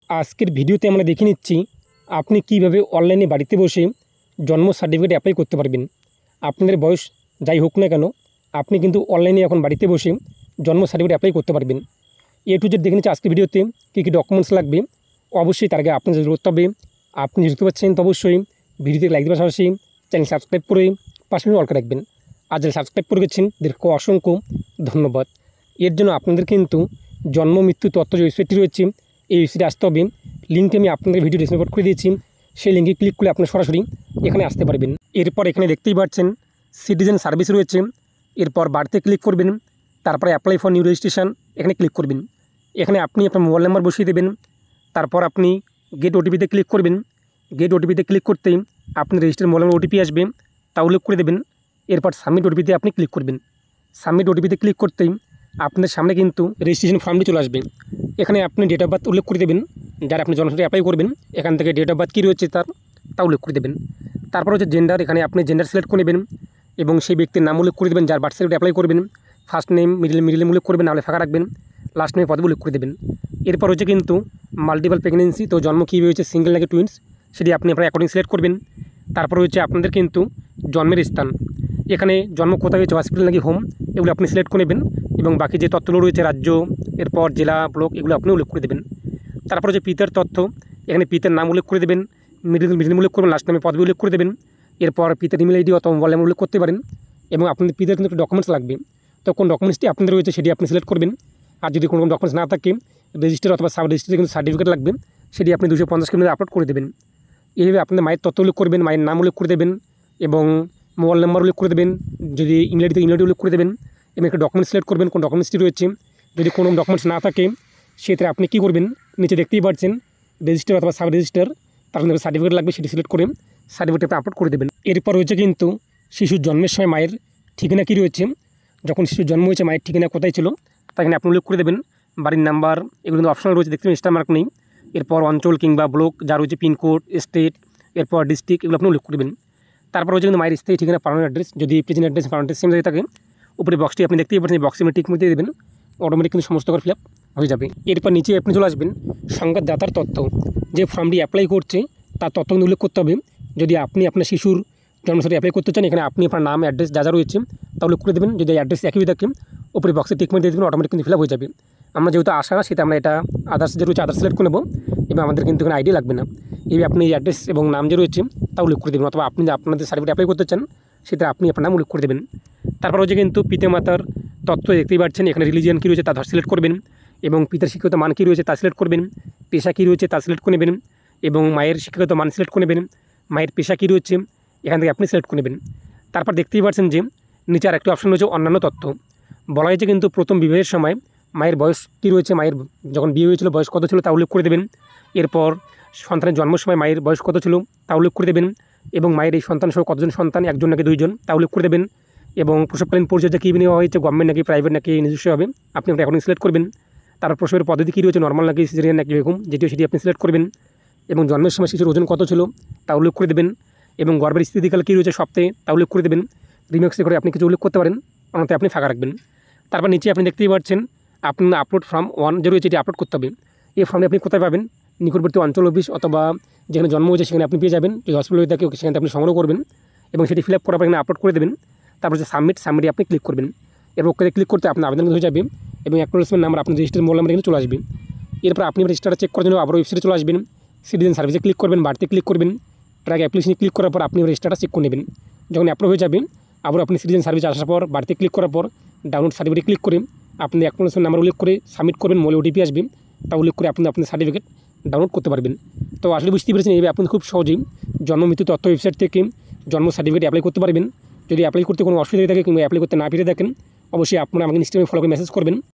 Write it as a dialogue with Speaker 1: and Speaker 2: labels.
Speaker 1: আজকের ভিডিওতে আমরা দেখে নিচ্ছি আপনি কিভাবে অনলাইনে বাড়িতে বসে জন্ম সার্টিফিকেট অ্যাপ্লাই করতে পারবেন। আপনাদের বয়স যাই হোক না কেন, আপনি কিন্তু অনলাইনে এখন বাড়িতে বসে জন্ম সার্টিফিকেট অ্যাপ্লাই করতে পারবেন। A to Z দেখে নিচ্ছি আজকের ভিডিওতে কী কী ডকুমেন্টস লাগবে। অবশ্যই তার আগে আপনি যদি করতে হবে, আপনি যদি পাচ্ছেন তো অবশ্যই ভিডিওতে লাইক দেওয়ার পাশাপাশি চ্যানেল সাবস্ক্রাইব করে পাশে অল করে রাখবেন। আর যারা সাবস্ক্রাইব করে গেছেন তাদেরকে অসংখ্য ধন্যবাদ। এর জন্য আপনাদের কিন্তু জন্ম মৃত্যু তথ্য যে ওয়েবসাইটটি রয়েছে এই ওয়েবসাইটে আসতে হবে। লিঙ্কটি আমি আপনাদের ভিডিও ডিসক্রিপশনে করে দিয়েছি, সেই লিঙ্কে ক্লিক করলে আপনি সরাসরি এখানে আসতে পারবেন। এরপর এখানে দেখতেই পাচ্ছেন সিটিজেন সার্ভিস রয়েছে। এরপর বাড়িতে ক্লিক করবেন, তারপরে অ্যাপ্লাই ফর নিউ রেজিস্ট্রেশন এখানে ক্লিক করবেন। এখানে আপনি আপনার মোবাইল নাম্বার বসিয়ে দেবেন। তারপর আপনি গেট ওটিপিতে ক্লিক করবেন। গেট ওটিপিতে ক্লিক করতেই আপনি রেজিস্টার মোবাইল নাম্বার ওটিপি আসবে, তা উল্লেখ করে দেবেন। এরপর সাবমিট ওটিপিতে আপনি ক্লিক করবেন। সাবমিট ওটিপিতে ক্লিক করতেই আপনার সামনে কিন্তু রেজিস্ট্রেশন ফর্মটি চলে আসবে। এখানে আপনি ডেট অফ বার্থ উল্লেখ করে দেবেন, যারা আপনি জন্মসার্টিফিকেট অ্যাপ্লাই করবেন এখান থেকে ডেট অফ বার্থ কী রয়েছে তা উল্লেখ করে দেবেন। তারপর হচ্ছে জেন্ডার, এখানে আপনি জেন্ডার সিলেক্ট করে নেবেন এবং সেই ব্যক্তির নাম উল্লেখ করে দেবেন যার বার্থ সার্টিফিকেট অ্যাপ্লাই করবেন। ফার্স্ট নেম, মিডল নেম উল্লেখ করবেন, নাহলে ফাঁকা রাখবেন। লাস্ট নেমে পদবি উল্লেখ করে দেবেন। এরপর হচ্ছে কিন্তু মাল্টিপল প্রেগনেন্সি, তো জন্ম কী হয়েছে সিঙ্গেল নাকি টুইন্স সেটি আপনি আপনার অ্যাকর্ডিং সিলেক্ট করবেন। তারপর হচ্ছে আপনাদের কিন্তু জন্মের স্থান, এখানে জন্ম কোথায় হয়েছে হসপিটাল নাকি হোম এগুলো আপনি সিলেক্ট করে নেবেন এবং বাকি যে তথ্যগুলো রয়েছে রাজ্য, এরপর জেলা, ব্লক এগুলো আপনি উল্লেখ করে দেবেন। তারপর হচ্ছে পিতার তথ্য, এখানে পিতার নাম উল্লেখ করে দেবেন, মিডিল নেম উল্লেখ করবেন, লাস্ট নামে পদবি উল্লেখ করে দেবেন। এরপর পিতার ইমেল আইডি অথবা মোবাইল নাম্বার উল্লেখ করতে পারেন এবং আপনাদের পিতার কিন্তু ডকুমেন্টস লাগবে, তো কোন ডকুমেন্টসটি আপনাদের রয়েছে সেটি আপনি সিলেক্ট করবেন। আর যদি কোনো ডকুমেন্টস না থাকে রেজিস্টার অথবা সাব রেজিস্টারে কিন্তু সার্টিফিকেট লাগবে, সেটি আপনি 250 কিলোমিটার আপলোড করে দেবেন। এইভাবে আপনাদের মায়ের তথ্য উল্লেখ করবেন, মায়ের নাম উল্লেখ করে দেবেন এবং মোবাইল নাম্বার উল্লেখ করে দেবেন, যদি ইমেল আইডি উল্লেখ করে দেবেন এবং একটা ডকুমেন্টস সিলেক্ট করবেন কোন ডকুমেন্টসটি রয়েছে। যদি কোনো ডকুমেন্টস না থাকে সেক্ষেত্রে আপনি কী করবেন, নিচে দেখতেই পাচ্ছেন রেজিস্টার অথবা সাব রেজিস্টার, তার জন্য সার্টিফিকেট লাগবে সেটি সিলেক্ট করে সার্টিফিকেট আপলোড করে দেবেন। এরপর রয়েছে কিন্তু শিশুর জন্মের সময় মায়ের ঠিকানা কী রয়েছে, যখন শিশুর জন্ম হয়েছে মায়ের ঠিকানা কোথায় ছিল তা এখানে আপনি উল্লেখ করে দেবেন। বাড়ির নাম্বার এগুলো কিন্তু অপশনাল রয়েছে, দেখতে স্টার মার্ক নেই। এরপর অঞ্চল কিংবা ব্লক যা রয়েছে, পিনকোড, স্টেট, এরপর ডিস্ট্রিক্ট এগুলো আপনি উল্লেখ করবেন। তারপর হচ্ছে কিন্তু মায়ের স্থায়ী ঠিকানা পার্মানেন্ট অ্যাড্রেস, যদি প্রেজেন্ট অ্যাড্রেস পার্মানেন্ট সেম জায়গায় থাকে উপরে বক্সটি আপনি দেখতেই পাচ্ছেন, বক্সে আপনি টিক দিয়ে দেবেন, অটোমেটিক কিন্তু সমস্ত করে ফিল আপ হয়ে যাবে। এরপর নিচে আপনি চলে আসবেন সংবাদদাতার তথ্য, যে ফর্মটি অ্যাপ্লাই করছে তার তথ্য কিন্তু উল্লেখ করতে হবে। যদি আপনি আপনার শিশুর জন্ম সার্টিফিকেট অ্যাপ্লাই করতে চান এখানে আপনি আপনার নাম, অ্যাড্রেস যা রয়েছে তা উল্লেখ করে দেবেন। যদি অ্যাড্রেস একই থাকে উপরে বক্সে টিক দিয়ে দেবেন, অটোমেটিক কিন্তু ফিল আপ হয়ে যাবে। আমরা যেহেতু আসা না সেটা আমরা এটা আদার্স যে রয়েছে আদার্স সিলেক্ট করে নেব এবং আমাদের কিন্তু এখানে আইডি লাগবে না। এইভাবে আপনি অ্যাড্রেস এবং নাম যে রয়েছে তা উল্লেখ করে দেবেন, অথবা আপনি যে আপনাদের সার্টিফিকেট অ্যাপ্লাই করতে চান সেটা আপনি আপনার নাম উল্লেখ করে দেবেন। তারপর হচ্ছে কিন্তু পিতামাতার তথ্য দেখতেই পাচ্ছেন, এখানে রিলিজিয়ান কী রয়েছে তা সিলেক্ট করবেন এবং পিতার শিক্ষিত মান কী রয়েছে তা সিলেক্ট করবেন। পেশা কী রয়েছে তা সিলেক্ট করে নেবেন এবং মায়ের শিক্ষিত মান সিলেক্ট করে নেবেন। মায়ের পেশা কী রয়েছে এখান থেকে আপনি সিলেক্ট করে নেবেন। তারপর দেখতেই পাচ্ছেন যে নিচে আর একটি অপশন রয়েছে অন্যান্য তথ্য। বলা হয়েছে কিন্তু প্রথম বিবাহের সময় মায়ের বয়স কী রয়েছে, মায়ের যখন বিয়ে হয়েছিল বয়স কত ছিল তা উল্লেখ করে দেবেন। এরপর সন্তানের জন্মের সময় মায়ের বয়স কত ছিল তা উল্লেখ করে দেবেন এবং মায়ের এই সন্তান সহ কতজন সন্তান, একজন নাকি দুইজন তা উল্লেখ করে দেবেন এবং প্রসবকালীন পরিচর্যা কী নেওয়া হয়েছে, গভর্নমেন্ট নাকি প্রাইভেট নাকি নিজস্ব হবে আপনি আপনার অ্যাকাউন্ট সিলেক্ট করবেন। তারপর প্রসবের পদ্ধতি কী রয়েছে, নর্মাল নাকি সিজারিয়ান নাকি এরকম যেটিও সেটি আপনি সিলেক্ট করবেন এবং জন্মের সময় শিশুর ওজন কত ছিল তা উল্লেখ করে দেবেন এবং গর্ভের স্থিতিকাল কী রয়েছে সপ্তাহে তা উল্লেখ করে দেবেন। রিমার্কসে করে আপনি কিছু উল্লেখ করতে পারেন, অন্যতে আপনি ফাঁকা রাখবেন। তারপর নিচে আপনি দেখতেই পাচ্ছেন আপনার আপলোড ফর্ম 1 যে রয়েছে এটি আপলোড করতে হবে। এই ফর্মটি আপনি কোথায় পাবেন, নিকটবর্তী অঞ্চল অফিস অথবা যেখানে জন্ম হয়েছে সেখানে আপনি পেয়ে যাবেন। যদি হসপিটাল হয়ে থাকে সেখানে আপনি সংগ্রহ করবেন এবং সেটি ফিল আপ করার পর এখানে আপলোড করে দেবেন। তারপর হচ্ছে সাবমিটে আপনি ক্লিক করবেন। এরপর ওকে ক্লিক করতে আপনার আবেদন হয়ে যাবে এবং অ্যাকনোলেজমেন্ট নাম্বার আপনার রেজিস্টার মোবাইল নাম্বার এখানে চলে আসবে। এরপর আপনি রেজিস্টারটা চেক করার জন্য আবার ওয়েবসাইটে চলে আসবেন, সিটিজেন সার্ভিসে ক্লিক করবেন, বাড়িতে ক্লিক করবেন, ট্র্যাক অ্যাপ্লিকেশনে ক্লিক করার পর আপনি রেজিস্টারটা চেক করে নেবেন। যখন অ্যাপ্রুভ হয়ে যাবে আবার আপনি সিটিজেন সার্ভিস আসার পর বাড়িতে ক্লিক করার পর ডাউনলোড সার্টিফিকেট ক্লিক করে আপনি অ্যাকনোলেজমেন্ট নাম্বার উল্লেখ করে সাবমিট করবেন, মোবাইলে ওটিপি আসবে, তা উল্লেখ করে আপনি আপনার সার্টিফিকেট ডাউনলোড করতে পারবেন। তো আসলে বুঝতে পেরেছেন এইভাবে আপনি খুব সহজেই জন্ম মৃত্যু তথ্য ওয়েবসাইট থেকে জন্ম সার্টিফিকেট অ্যাপ্লাই করতে পারবেন। যদি অ্যাপ্লাই করতে কোনো অসুবিধা থাকে কিংবা অ্যাপ্লাই করতে না পেরে থাকেন অবশ্যই আপনারা আমাকে ইনস্টাগ্রামে ফলো করে মেসেজ করবেন।